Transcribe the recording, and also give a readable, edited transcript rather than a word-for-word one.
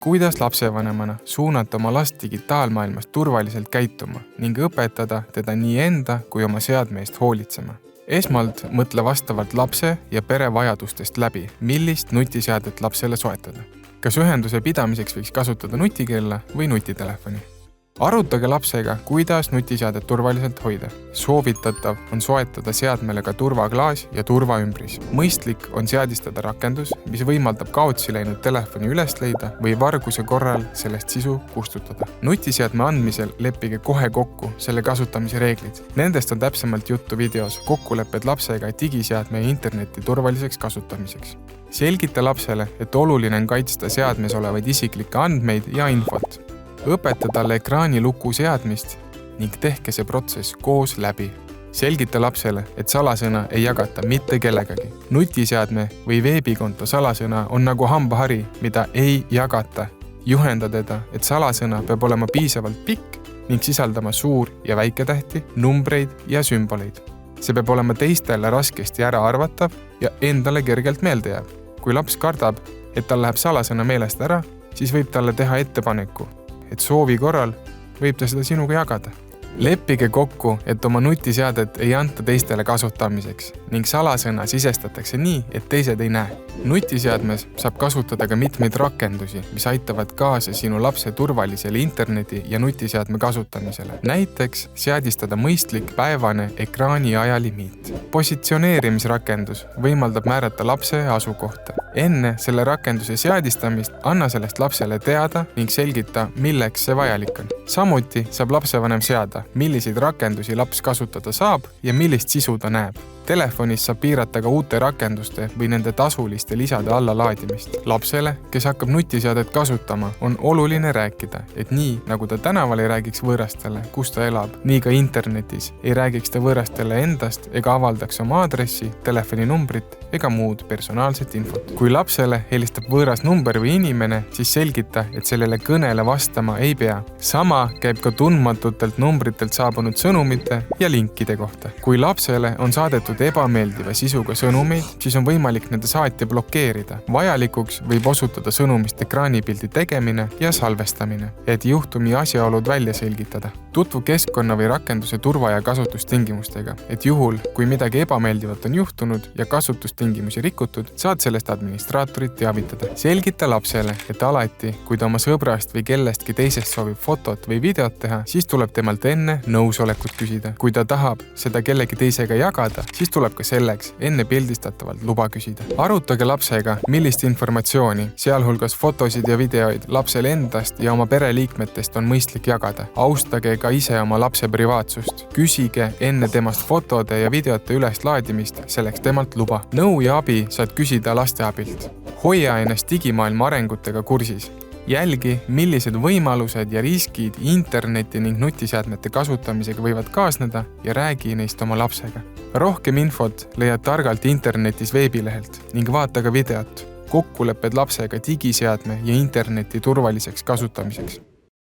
Kuidas lapsevanemana suunata oma last digitaalmaailmas turvaliselt käituma ning õpetada teda nii enda kui oma seadme eest hoolitsema? Esmalt mõtle vastavalt lapse ja pere vajadustest läbi, millist nutiseadet lapsele soetada. Kas ühenduse pidamiseks võiks kasutada nutikella või nutitelefoni? Arutage lapsega, kuidas nutiseadet turvaliselt hoida. Soovitatav on soetada seadmele ka turvaklaas ja turvaümbris. Mõistlik on seadistada rakendus, mis võimaldab kaotsi läinud telefoni üles leida või varguse korral sellest sisu kustutada. Nutiseadme andmisel leppige kohe kokku selle kasutamise reeglid. Nendest on täpsemalt juttu videos kokkulepped lapsega digiseadme ja interneti turvaliseks kasutamiseks. Selgita lapsele, et oluline on kaitsta seadmes olevaid isiklikke andmeid ja infot. Õpeta talle ekraaniluku seadmist ning tehke see protsess koos läbi. Selgita lapsele, et salasõna ei jagata mitte kellegagi. Nutiseadme või veebikonto salasõna on nagu hambahari, mida ei jagata. Juhenda teda, et salasõna peab olema piisavalt pikk ning sisaldama suur- ja väiketähti, numbreid ja sümboleid. See peab olema teistele raskesti ära arvatav ja endale kergelt meelde jääb. Kui laps kardab, et tal läheb salasõna meelest ära, siis võib talle teha ettepaneku, et soovi korral võib ta seda sinuga jagada. Leppige kokku, et oma nutiseadet ei anta teistele kasutamiseks ning salasõna sisestatakse nii, et teised ei näe. Nutiseadmes saab kasutada ka mitmeid rakendusi, mis aitavad kaasa sinu lapse turvalisele interneti ja nutiseadme kasutamisele. Näiteks seadistada mõistlik päevane ekraani ajalimiit. Positsioneerimisrakendus võimaldab määrata lapse asukohta. Enne selle rakenduse seadistamist anna sellest lapsele teada ning selgita, milleks see vajalik on. Samuti saab lapsevanem seada, milliseid rakendusi laps kasutada saab ja millist sisu ta näeb. Telefonis saab piirata ka uute rakenduste või nende tasuliste lisade allalaadimist. Lapsele, kes hakkab nutiseadet kasutama, on oluline rääkida, et nii nagu ta tänaval ei räägiks võõrastele, kus ta elab, nii ka internetis ei räägiks ta võõrastele endast ega avaldaks oma aadressi, telefoninumbrit ega muud personaalset infot. Kui lapsele helistab võõras number või inimene, siis selgita, et sellele kõnele vastama ei pea. Sama käib ka tundmatutelt numbritelt saabunud sõnumite ja linkide kohta. Kui lapsele on saadetud ebameeldiva sisuga sõnumeid, siis on võimalik nende saatja blokeerida. Vajalikuks võib osutuda sõnumist ekraanipildi tegemine ja salvestamine, et juhtumi asjaolud välja selgitada. Tutvu keskkonna või rakenduse turva- ja kasutustingimustega, et juhul, kui midagi ebameeldivat on juhtunud ja kasutustingimusi rikutud, saad sellest administraatorit teavitada. Selgita lapsele, et alati, kui ta oma sõbrast või kellestki teisest soovib fotot või videot teha, siis tuleb temalt enne nõusolekut küsida. Kui ta tahab seda kellegi teisega jagada, siis tuleb ka selleks enne pildistatavalt luba küsida. Arutage lapsega, millist informatsiooni, sealhulgas fotosid ja videoid lapsel endast ja oma pereliikmetest on mõistlik jagada. Austage ka ise oma lapse privaatsust. Küsige enne temast fotode ja videote üleslaadimist selleks temalt luba. Nõu ja abi saad küsida lasteabilt. Hoia ennast digimaailma arengutega kursis. Jälgi, millised võimalused ja riskid interneti ning nutiseadmete kasutamisega võivad kaasneda ja räägi neist oma lapsega. Rohkem infot leiad targalt internetis veebilehelt ning vaata ka videot. Kokkulepped lapsega digiseadme ja interneti turvaliseks kasutamiseks.